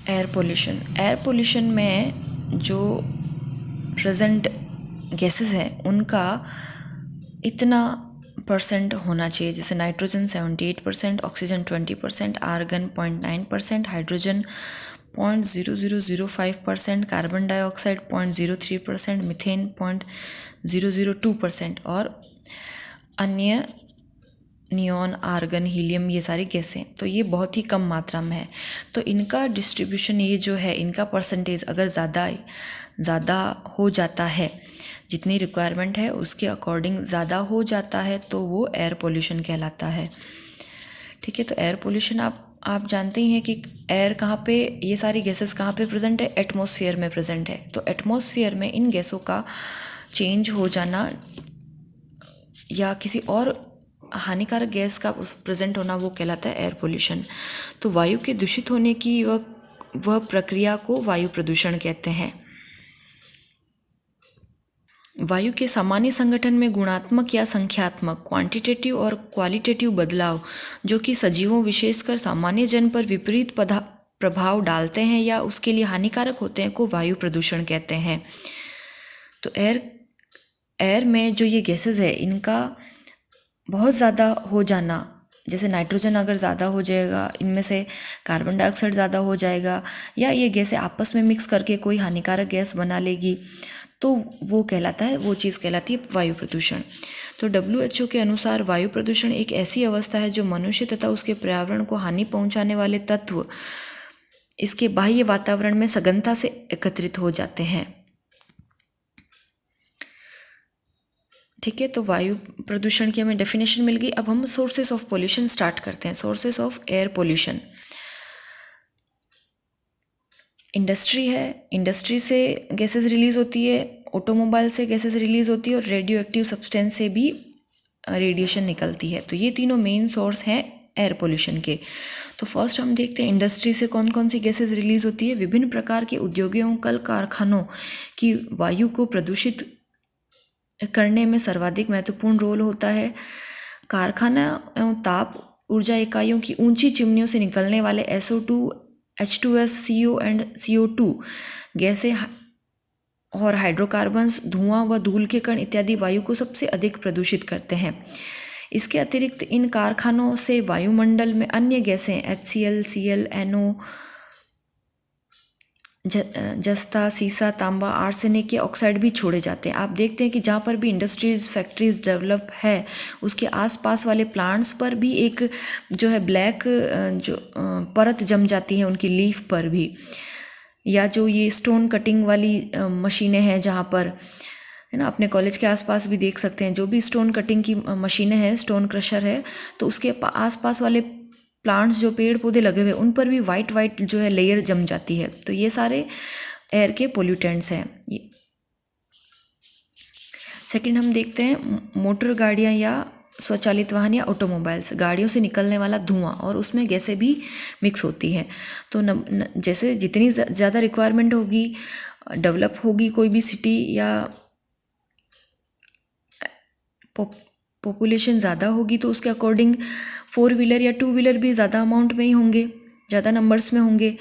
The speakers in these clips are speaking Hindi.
एयर पोल्यूशन में जो प्रेजेंट गैसेस हैं उनका इतना परसेंट होना चाहिए, जैसे nitrogen 78%, oxygen 20%, argon 0.9%, hydrogen 0.0005%, carbon dioxide 0.03%, methane 0.002% और अन्य नियॉन, आर्गन, हीलियम, ये सारी गैसें। तो ये बहुत ही कम मात्रा में है। तो इनका डिस्ट्रीब्यूशन, ये जो है इनका परसेंटेज अगर ज़्यादा हो जाता है, जितनी रिक्वायरमेंट है उसके अकॉर्डिंग ज़्यादा हो जाता है, तो वो एयर पोल्यूशन कहलाता है। ठीक है, तो एयर पोल्यूशन आप जानते ही हैं कि एयर कहाँ पे, ये सारी गैसेस कहाँ पे प्रेजेंट है, एटमॉस्फेयर में प्रेजेंट है। तो एटमॉस्फेयर में इन गैसों का चेंज हो जाना या किसी और हानिकारक गैस का प्रेजेंट होना, वो कहलाता है एयर पोल्यूशन। तो वायु के दूषित होने की वह प्रक्रिया को वायु प्रदूषण कहते हैं। वायु के सामान्य संगठन में गुणात्मक या संख्यात्मक, क्वांटिटेटिव और क्वालिटेटिव बदलाव जो कि सजीवों विशेषकर सामान्य जन पर विपरीत प्रभाव डालते हैं या उसके लिए हानिकारक होते हैं को वायु प्रदूषण कहते हैं। तो एयर में जो ये गैसेस है इनका बहुत ज़्यादा हो जाना, जैसे नाइट्रोजन अगर ज़्यादा हो जाएगा, इनमें से कार्बन डाइऑक्साइड ज़्यादा हो जाएगा, या ये गैसें आपस में मिक्स करके कोई हानिकारक गैस बना लेगी, तो वो चीज़ कहलाती है वायु प्रदूषण। तो WHO के अनुसार वायु प्रदूषण एक ऐसी अवस्था है जो मनुष्य तथा उसके पर्यावरण को हानि पहुंचाने वाले तत्व इसके बाह्य वातावरण में सघनता से एकत्रित हो जाते हैं। ठीक है, तो वायु प्रदूषण की हमें डेफिनेशन मिल गई। अब हम सोर्सेस ऑफ पोल्यूशन स्टार्ट करते हैं। Sources of air pollution, industry है, इंडस्ट्री से गैसेस रिलीज होती है, ऑटोमोबाइल से गैसेस रिलीज होती है और रेडियो एक्टिव सब्सटेंस से भी रेडिएशन निकलती है। तो ये तीनों मेन सोर्स हैं एयर पोल्यूशन के। तो फर्स्ट हम देखते हैं इंडस्ट्री से कौन कौन सी गैसेस रिलीज होती है। विभिन्न प्रकार के उद्योगों, कल कारखानों की वायु को प्रदूषित करने में सर्वाधिक महत्वपूर्ण रोल होता है। कारखाना एवं ताप ऊर्जा इकाइयों की ऊंची चिमनियों से निकलने वाले SO2, H2S, CO and CO2 गैसें और हाइड्रोकार्बन्स, धुआं व धूल के कण इत्यादि वायु को सबसे अधिक प्रदूषित करते हैं। इसके अतिरिक्त इन कारखानों से वायुमंडल में अन्य गैसें HCl, Cl, NO, जस्ता, सीसा, तांबा, आर्सेनिक के ऑक्साइड भी छोड़े जाते हैं। आप देखते हैं कि जहाँ पर भी इंडस्ट्रीज, फैक्ट्रीज डेवलप है, उसके आसपास वाले प्लांट्स पर भी एक जो है ब्लैक जो परत जम जाती है उनकी लीफ पर भी, या जो ये स्टोन कटिंग वाली मशीनें हैं जहाँ पर, है ना, अपने कॉलेज के आसपास भी देख सकते हैं, जो भी स्टोन कटिंग की मशीनें हैं, स्टोन क्रशर है, तो उसके आसपास वाले प्लांट्स, जो पेड़ पौधे लगे हुए, उन पर भी वाइट जो है लेयर जम जाती है। तो ये सारे एयर के पोल्यूटेंट्स हैं। सेकंड हम देखते हैं मोटर गाड़ियाँ या स्वचालित वाहन या ऑटोमोबाइल्स, गाड़ियों से निकलने वाला धुआं, और उसमें गैसें भी मिक्स होती हैं। तो जैसे जितनी ज़्यादा रिक्वायरमेंट होगी, डेवलप होगी कोई भी सिटी या पॉपुलेशन ज़्यादा होगी, तो उसके अकॉर्डिंग 4 व्हीलर या 2 व्हीलर भी ज़्यादा अमाउंट में ही होंगे, ज़्यादा नंबर्स में होंगे।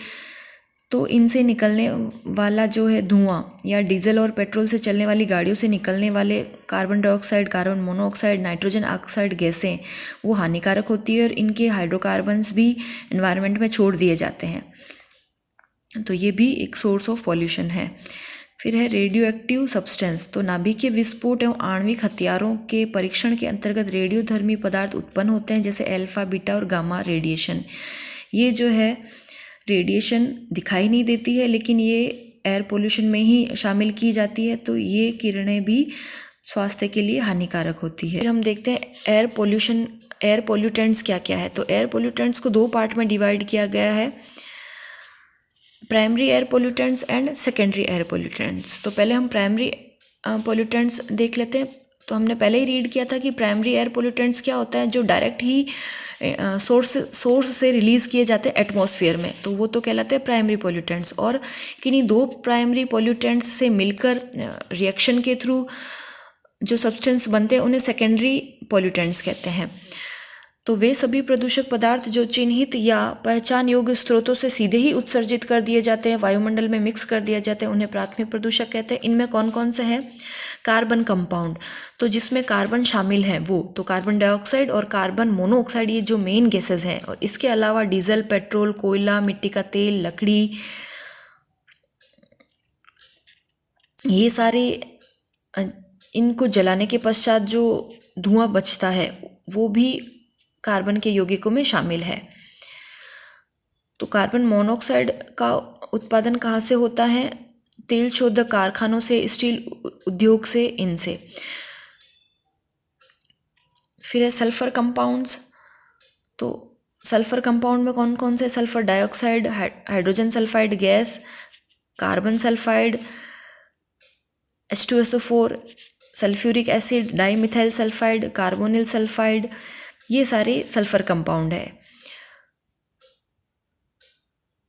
तो इनसे निकलने वाला जो है धुआं, या डीजल और पेट्रोल से चलने वाली गाड़ियों से निकलने वाले carbon dioxide, carbon monoxide, nitrogen oxide गैसें, वो हानिकारक होती है और इनके हाइड्रोकार्बन्स भी एनवायरनमेंट में छोड़ दिए जाते हैं। तो ये भी एक सोर्स ऑफ पॉल्यूशन है। फिर है रेडियो एक्टिव सब्सटेंस। तो नाभिकीय विस्फोट एवं आणविक हथियारों के परीक्षण के अंतर्गत रेडियोधर्मी पदार्थ उत्पन्न होते हैं, जैसे अल्फा, बीटा और गामा रेडिएशन। ये जो है रेडिएशन दिखाई नहीं देती है, लेकिन ये एयर पोल्यूशन में ही शामिल की जाती है। तो ये किरणें भी स्वास्थ्य के लिए हानिकारक होती है। फिर हम देखते हैं एयर पोल्यूटेंट्स क्या क्या है। तो एयर पोल्यूटेंट्स को 2 पार्ट में डिवाइड किया गया है, primary air pollutants and secondary air pollutants. तो पहले हम प्राइमरी पोल्यूटेंट्स देख लेते हैं। तो हमने पहले ही रीड किया था कि प्राइमरी एयर पोल्यूटेंट्स क्या होता है, जो डायरेक्ट ही सोर्स से रिलीज़ किए जाते हैं एटमॉस्फेयर में, तो वो तो कहलाते हैं प्राइमरी पोल्यूटेंट्स। और किन्हीं 2 प्राइमरी पोल्यूटेंट्स से मिलकर रिएक्शन के थ्रू जो सब्सटेंस बनते हैं उन्हें सेकेंडरी पोल्यूटेंट्स कहते हैं। तो वे सभी प्रदूषक पदार्थ जो चिन्हित या पहचान योग्य स्रोतों से सीधे ही उत्सर्जित कर दिए जाते हैं, वायुमंडल में मिक्स कर दिए जाते हैं, उन्हें प्राथमिक प्रदूषक कहते हैं। इनमें कौन कौन से हैं? कार्बन कंपाउंड, तो जिसमें कार्बन शामिल है वो, तो कार्बन डाइऑक्साइड और कार्बन मोनोऑक्साइड, ये जो मेन गैसेज हैं। और इसके अलावा डीजल, पेट्रोल, कोयला, मिट्टी का तेल, लकड़ी, ये सारे इनको जलाने के पश्चात जो धुआं बचता है वो भी कार्बन के यौगिकों में शामिल है। तो कार्बन मोनोऑक्साइड का उत्पादन कहाँ से होता है? तेल शोधक कारखानों से, स्टील उद्योग से, इनसे। फिर है सल्फर कंपाउंड्स। तो सल्फर कंपाउंड में कौन कौन से? Sulphur dioxide, hydrogen sulphide gas, carbon sulphide, H2SO4, sulphuric acid, dimethyl sulphide, carbonyl sulphide, ये सारे सल्फर कंपाउंड है।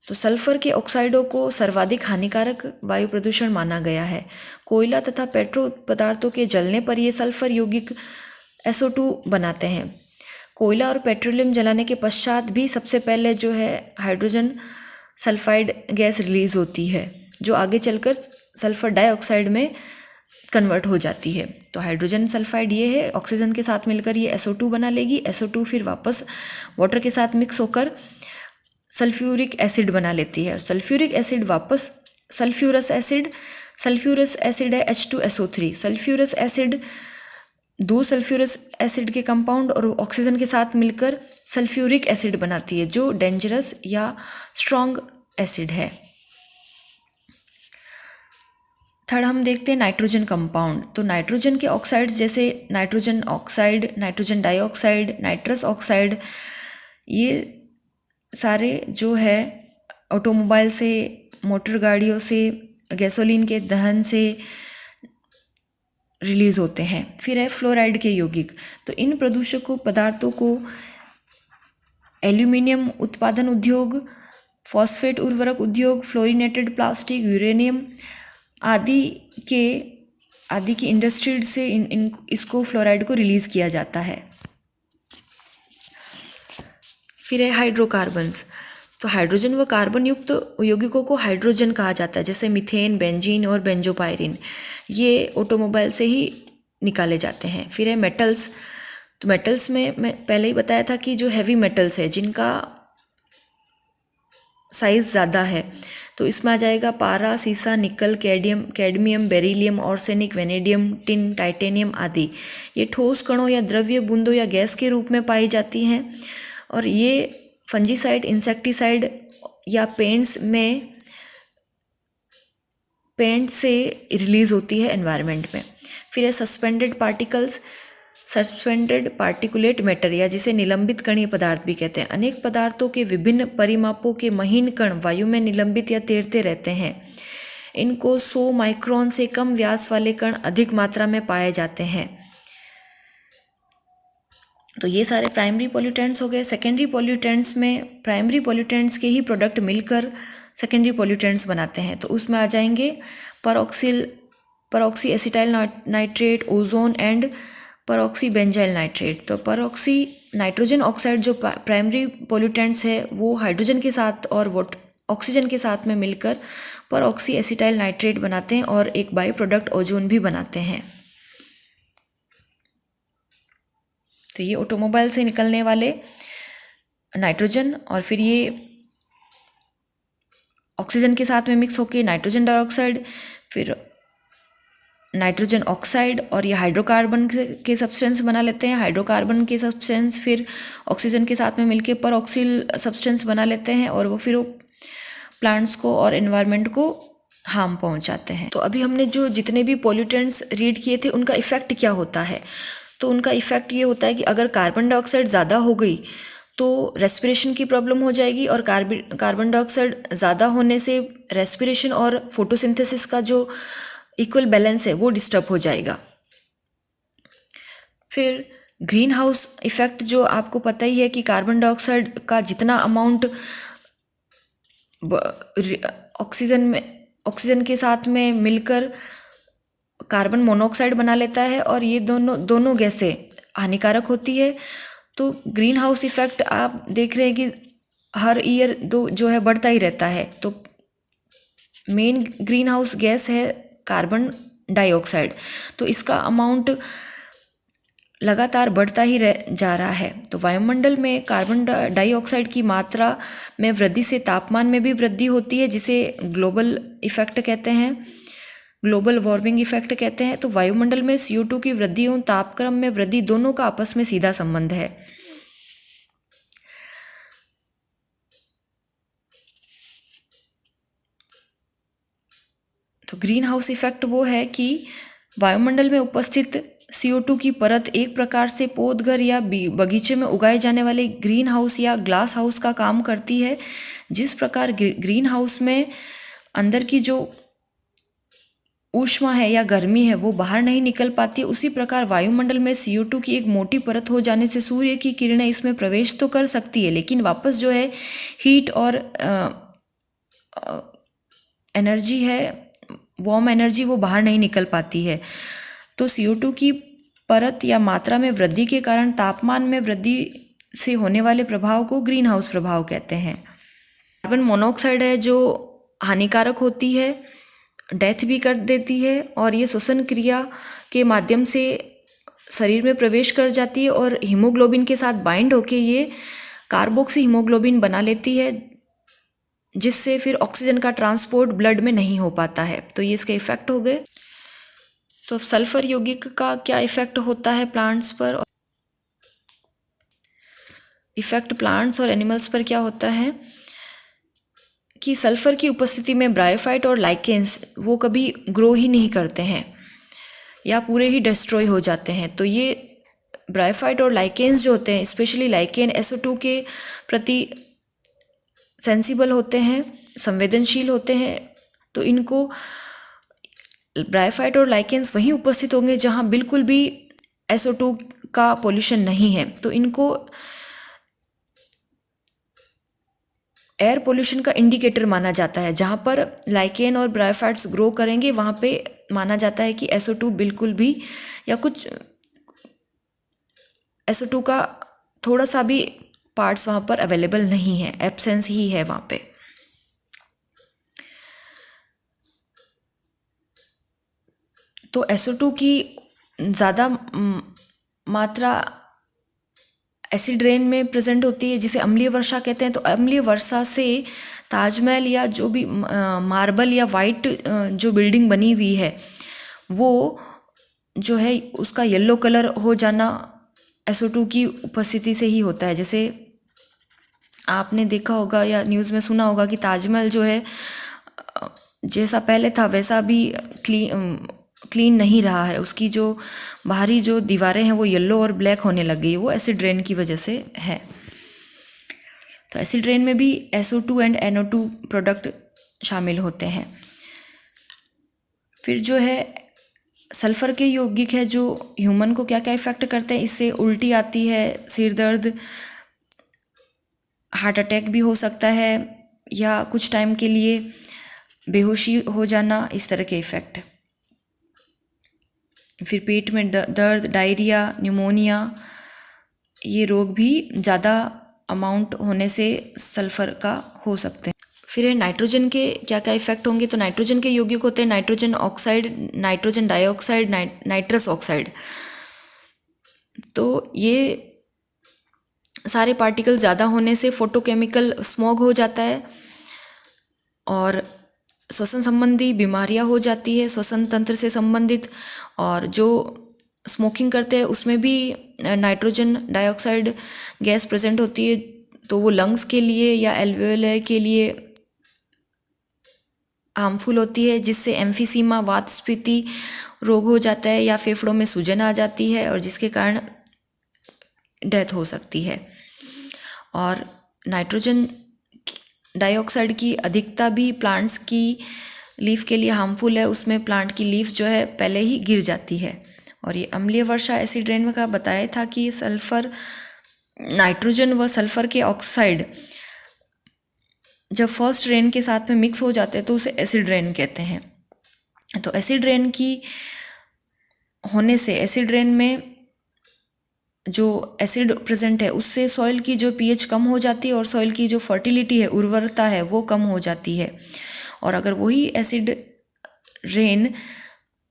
तो सल्फर के ऑक्साइडों को सर्वाधिक हानिकारक वायु प्रदूषण माना गया है। कोयला तथा पेट्रो पदार्थों के जलने पर ये सल्फर यौगिक SO2 बनाते हैं। कोयला और पेट्रोलियम जलाने के पश्चात भी सबसे पहले जो है हाइड्रोजन सल्फाइड गैस रिलीज होती है, जो आगे चलकर सल्फर डाइऑक्साइड में कन्वर्ट हो जाती है। तो हाइड्रोजन सल्फाइड ये है, ऑक्सीजन के साथ मिलकर ये SO2 बना लेगी। SO2 फिर वापस वाटर के साथ मिक्स होकर सल्फ्यूरिक एसिड बना लेती है। सल्फ्यूरिक एसिड वापस सल्फ्यूरस एसिड है H2SO3। सल्फ्यूरस एसिड दो सल्फ्यूरस एसिड के कंपाउंड और ऑक्सीजन के साथ मिलकर सल्फ्यूरिक एसिड बनाती है, जो डेंजरस या स्ट्रॉन्ग एसिड है। थर्ड हम देखते हैं नाइट्रोजन कंपाउंड। तो नाइट्रोजन के ऑक्साइड्स जैसे nitrogen oxide, nitrogen dioxide, nitrous oxide, ये सारे जो है ऑटोमोबाइल से, मोटर गाड़ियों से, गैसोलीन के दहन से रिलीज होते हैं। फिर है फ्लोराइड के यौगिक। तो इन प्रदूषकों पदार्थों को एल्यूमिनियम उत्पादन उद्योग, फॉस्फेट उर्वरक उद्योग, फ्लोरिनेटेड प्लास्टिक, यूरेनियम आदि की इंडस्ट्री से इसको फ्लोराइड को रिलीज किया जाता है। फिर है हाइड्रोकार्बन्स। तो हाइड्रोजन व कार्बन युक्त यौगिकों को हाइड्रोजन कहा जाता है, जैसे मीथेन, बेंजीन और बेंजोपायरिन, ये ऑटोमोबाइल से ही निकाले जाते हैं। फिर है मेटल्स। तो मेटल्स में मैं पहले ही बताया था कि जो हैवी मेटल्स है, जिनका साइज़ ज़्यादा है, तो इसमें आ जाएगा पारा, सीसा, निकल, cadmium, beryllium, arsenic, vanadium, tin, titanium आदि। ये ठोस कणों या द्रव्य बूंदों या गैस के रूप में पाई जाती हैं और ये फंजीसाइड, इंसेक्टिसाइड या पेंट से रिलीज होती है एनवायरनमेंट में। फिर है सस्पेंडेड पार्टिकुलेट मैटर, या जिसे निलंबित कणीय पदार्थ भी कहते हैं। अनेक पदार्थों के विभिन्न परिमापों के महीन कण वायु में निलंबित या तैरते रहते हैं। इनको 100 माइक्रोन से कम व्यास वाले कण अधिक मात्रा में पाए जाते हैं। तो ये सारे प्राइमरी पॉल्यूटेंट्स हो गए। सेकेंडरी पॉल्यूटेंट्स में प्राइमरी पॉल्यूटेंट्स के ही प्रोडक्ट मिलकर सेकेंडरी पॉल्यूटेंट्स बनाते हैं। तो उसमें आ जाएंगे परऑक्सी acetyl nitrate, ozone and परऑक्सी benzyl nitrate. तो परऑक्सी नाइट्रोजन ऑक्साइड जो प्राइमरी पॉल्यूटेंट्स है, वो हाइड्रोजन के साथ और ऑक्सीजन के साथ में मिलकर परऑक्सी एसिटाइल नाइट्रेट बनाते हैं और एक बाई प्रोडक्ट ओजोन भी बनाते हैं। तो ये ऑटोमोबाइल से निकलने वाले नाइट्रोजन, और फिर ये ऑक्सीजन के साथ में मिक्स होकर नाइट्रोजन डाइऑक्साइड, फिर नाइट्रोजन ऑक्साइड, और ये हाइड्रोकार्बन के सब्सटेंस बना लेते हैं। हाइड्रोकार्बन के सब्सटेंस फिर ऑक्सीजन के साथ में मिलकर परऑक्सिल सब्सटेंस बना लेते हैं और वो फिर प्लांट्स को और एनवायरनमेंट को हार्म पहुंचाते हैं। तो अभी हमने जो जितने भी पॉल्यूटेंट्स रीड किए थे, उनका इफेक्ट क्या होता है? तो उनका इफेक्ट ये होता है कि अगर कार्बन डाइऑक्साइड ज़्यादा हो गई तो रेस्पिरेशन की प्रॉब्लम हो जाएगी, और कार्बन डाइऑक्साइड ज़्यादा होने से रेस्पिरेशन और फोटोसिंथेसिस का जो इक्वल बैलेंस है वो डिस्टर्ब हो जाएगा। फिर ग्रीन हाउस इफेक्ट, जो आपको पता ही है कि कार्बन डाइऑक्साइड का जितना अमाउंट ऑक्सीजन के साथ में मिलकर कार्बन मोनोऑक्साइड बना लेता है, और ये दोनों गैसें हानिकारक होती है। तो ग्रीन हाउस इफेक्ट आप देख रहे हैं कि हर ईयर दो जो है बढ़ता ही रहता है। तो मेन ग्रीन हाउस गैस है कार्बन डाइऑक्साइड, तो इसका अमाउंट लगातार बढ़ता ही जा रहा है। तो वायुमंडल में कार्बन डाइऑक्साइड की मात्रा में वृद्धि से तापमान में भी वृद्धि होती है, जिसे ग्लोबल इफेक्ट कहते हैं, ग्लोबल वार्मिंग इफेक्ट कहते हैं। तो वायुमंडल में CO2 की वृद्धि एवं तापक्रम में वृद्धि दोनों का आपस में सीधा संबंध है। तो ग्रीन हाउस इफेक्ट वो है कि वायुमंडल में उपस्थित CO2 की परत एक प्रकार से पौधघर या बगीचे में उगाए जाने वाले ग्रीन हाउस या ग्लास हाउस का काम करती है। जिस प्रकार ग्रीन हाउस में अंदर की जो ऊष्मा है या गर्मी है वो बाहर नहीं निकल पाती, उसी प्रकार वायुमंडल में CO2 की एक मोटी परत हो जाने से सूर्य की किरणें इसमें प्रवेश तो कर सकती है, लेकिन वापस जो है हीट और एनर्जी है, वार्म एनर्जी, वो बाहर नहीं निकल पाती है। तो CO2 की परत या मात्रा में वृद्धि के कारण तापमान में वृद्धि से होने वाले प्रभाव को ग्रीन हाउस प्रभाव कहते हैं। कार्बन मोनोऑक्साइड है जो हानिकारक होती है, डेथ भी कर देती है, और ये श्वसन क्रिया के माध्यम से शरीर में प्रवेश कर जाती है और हीमोग्लोबिन के साथ बाइंड होके ये कार्बोक्सी हीमोग्लोबिन बना लेती है, जिससे फिर ऑक्सीजन का ट्रांसपोर्ट ब्लड में नहीं हो पाता है। तो ये इसके इफेक्ट हो गए। तो सल्फर यौगिक का क्या इफेक्ट होता है प्लांट्स पर? इफेक्ट प्लांट्स और एनिमल्स पर क्या होता है कि सल्फर की उपस्थिति में ब्रायोफाइट और लाइकेन्स वो कभी ग्रो ही नहीं करते हैं या पूरे ही डिस्ट्रॉय हो जाते हैं। तो ये ब्रायोफाइट और लाइकेन्स जो होते हैं, स्पेशली लाइकेन SO2 के प्रति सेंसिबल होते हैं, संवेदनशील होते हैं। तो इनको ब्रायोफाइट और लाइकेन्स वहीं उपस्थित होंगे जहां बिल्कुल भी SO2 का पोल्यूशन नहीं है। तो इनको एयर पोल्यूशन का इंडिकेटर माना जाता है। जहाँ पर लाइकेन और ब्रायोफाइट्स ग्रो करेंगे वहाँ पे माना जाता है कि SO2 बिल्कुल भी या कुछ SO2 का थोड़ा सा भी पार्ट्स वहाँ पर अवेलेबल नहीं है, एब्सेंस ही है वहाँ पे। तो SO2 की ज़्यादा मात्रा एसिड रेन में प्रेजेंट होती है, जिसे अम्लीय वर्षा कहते हैं। तो अम्लीय वर्षा से ताजमहल या जो भी मार्बल या वाइट जो बिल्डिंग बनी हुई है वो जो है उसका येलो कलर हो जाना SO2 की उपस्थिति से ही होता है। जैसे आपने देखा होगा या न्यूज़ में सुना होगा कि ताजमहल जो है जैसा पहले था वैसा भी क्लीन नहीं रहा है, उसकी जो बाहरी जो दीवारें हैं वो येलो और ब्लैक होने लग गई, वो एसिड रेन की वजह से है। तो एसिड रेन में भी SO2 एंड NO2 प्रोडक्ट शामिल होते हैं। फिर जो है सल्फ़र के यौगिक है जो ह्यूमन को क्या क्या इफ़ेक्ट करते हैं, इससे उल्टी आती है, सिर दर्द, हार्ट अटैक भी हो सकता है या कुछ टाइम के लिए बेहोशी हो जाना, इस तरह के इफ़ेक्ट। फिर पेट में दर्द, डायरिया, न्यूमोनिया, ये रोग भी ज़्यादा अमाउंट होने से सल्फ़र का हो सकते हैं। फिर नाइट्रोजन के क्या क्या इफ़ेक्ट होंगे? तो नाइट्रोजन के यौगिक होते हैं nitrogen oxide, nitrogen dioxide, nitrous oxide. तो ये सारे पार्टिकल ज़्यादा होने से फोटोकेमिकल स्मॉग हो जाता है और श्वसन संबंधी बीमारियां हो जाती है, श्वसन तंत्र से संबंधित। और जो स्मोकिंग करते हैं उसमें भी नाइट्रोजन डाइऑक्साइड गैस प्रेजेंट होती है, तो वो लंग्स के लिए या एल्वेओलाई के लिए हार्मफुल होती है, जिससे एम्फीसीमा, वातस्फीति रोग हो जाता है या फेफड़ों में सूजन आ जाती है और जिसके कारण डेथ हो सकती है। और नाइट्रोजन डाइऑक्साइड की अधिकता भी प्लांट्स की लीफ के लिए हार्मफुल है, उसमें प्लांट की लीफ जो है पहले ही गिर जाती है। और ये अम्लीय वर्षा एसिड रेन में का बताया था कि सल्फर, नाइट्रोजन व सल्फर के ऑक्साइड जब फर्स्ट रेन के साथ में मिक्स हो जाते हैं तो उसे एसिड रेन कहते हैं। तो एसिड रेन की होने से एसिड रेन में जो एसिड प्रेजेंट है उससे सॉइल की जो पीएच कम हो जाती है और सॉइल की जो फर्टिलिटी है, उर्वरता है, वो कम हो जाती है। और अगर वही एसिड रेन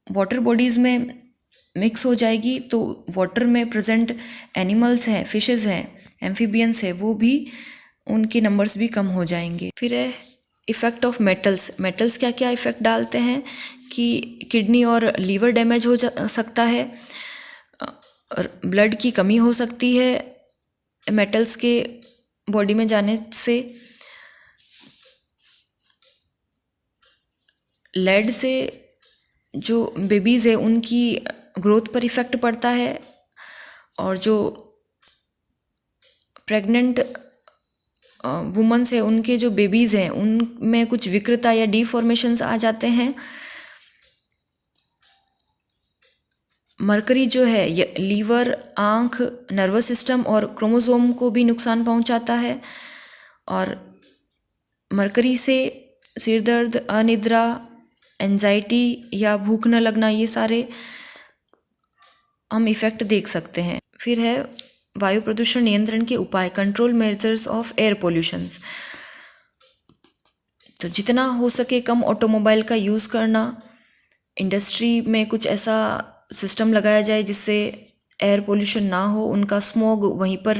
वाटर बॉडीज़ में मिक्स हो जाएगी तो वाटर में प्रेजेंट एनिमल्स हैं, फिशेस हैं, एम्फीबियंस है, वो भी उनके नंबर्स भी कम हो जाएंगे। फिर है इफ़ेक्ट ऑफ मेटल्स। मेटल्स क्या क्या इफ़ेक्ट डालते हैं कि किडनी और लीवर डैमेज हो सकता है, ब्लड की कमी हो सकती है मेटल्स के बॉडी में जाने से, लेड से जो बेबीज़ है उनकी ग्रोथ पर इफ़ेक्ट पड़ता है, और जो प्रेग्नेंट वुमेन्स है उनके जो बेबीज़ हैं उनमें कुछ विकृता या डिफॉर्मेशंस आ जाते हैं। मरकरी जो है ये लीवर, आँख, नर्वस सिस्टम और क्रोमोसोम को भी नुकसान पहुंचाता है। और मरकरी से सिर दर्द, अनिद्रा, एंजाइटी या भूख न लगना, ये सारे हम इफ़ेक्ट देख सकते हैं। फिर है वायु प्रदूषण नियंत्रण के उपाय, control measures of air pollutions. तो जितना हो सके कम ऑटोमोबाइल का यूज़ करना, इंडस्ट्री में कुछ ऐसा सिस्टम लगाया जाए जिससे एयर पोल्यूशन ना हो, उनका स्मोग वहीं पर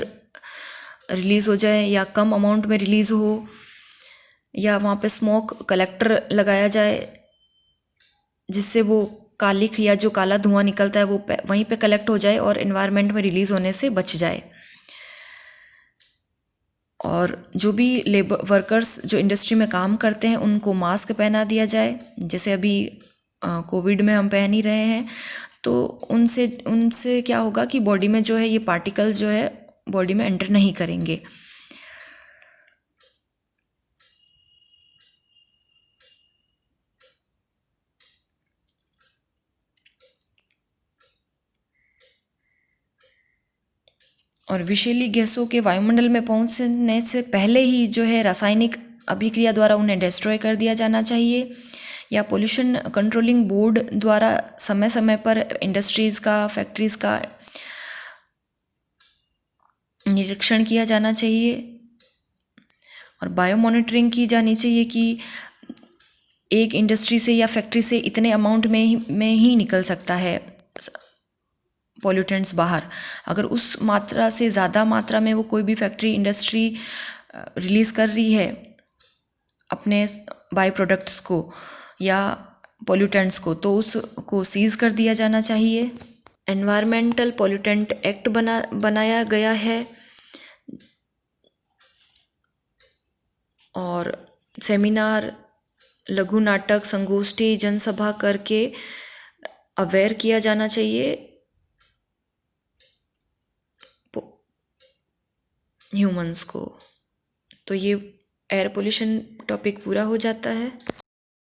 रिलीज़ हो जाए या कम अमाउंट में रिलीज़ हो, या वहाँ पे स्मोक कलेक्टर लगाया जाए जिससे वो कालिख या जो काला धुआं निकलता है वो वहीं पे कलेक्ट हो जाए और एनवायरनमेंट में रिलीज़ होने से बच जाए। और जो भी लेबर वर्कर्स जो इंडस्ट्री में काम करते हैं उनको मास्क पहना दिया जाए, जैसे अभी कोविड में हम पहन ही रहे हैं। तो उनसे उनसे क्या होगा कि बॉडी में जो है ये पार्टिकल्स जो है बॉडी में एंटर नहीं करेंगे। और विषैली गैसों के वायुमंडल में पहुंचने से पहले ही जो है रासायनिक अभिक्रिया द्वारा उन्हें डिस्ट्रॉय कर दिया जाना चाहिए, या पोल्यूशन कंट्रोलिंग बोर्ड द्वारा समय समय पर इंडस्ट्रीज़ का, फैक्ट्रीज़ का निरीक्षण किया जाना चाहिए। और बायो मॉनिटरिंग की जानी चाहिए कि एक इंडस्ट्री से या फैक्ट्री से इतने अमाउंट में ही निकल सकता है पॉल्यूटेंट्स बाहर। अगर उस मात्रा से ज़्यादा मात्रा में वो कोई भी फैक्ट्री, इंडस्ट्री रिलीज़ कर रही है अपने बाई प्रोडक्ट्स को या पॉल्यूटेंट्स को, तो उसको सीज़ कर दिया जाना चाहिए। एनवायरमेंटल पॉल्यूटेंट एक्ट बनाया गया है, और सेमिनार, लघु नाटक, संगोष्ठी, जनसभा करके अवेयर किया जाना चाहिए ह्यूमंस को। तो ये एयर पोल्यूशन टॉपिक पूरा हो जाता है।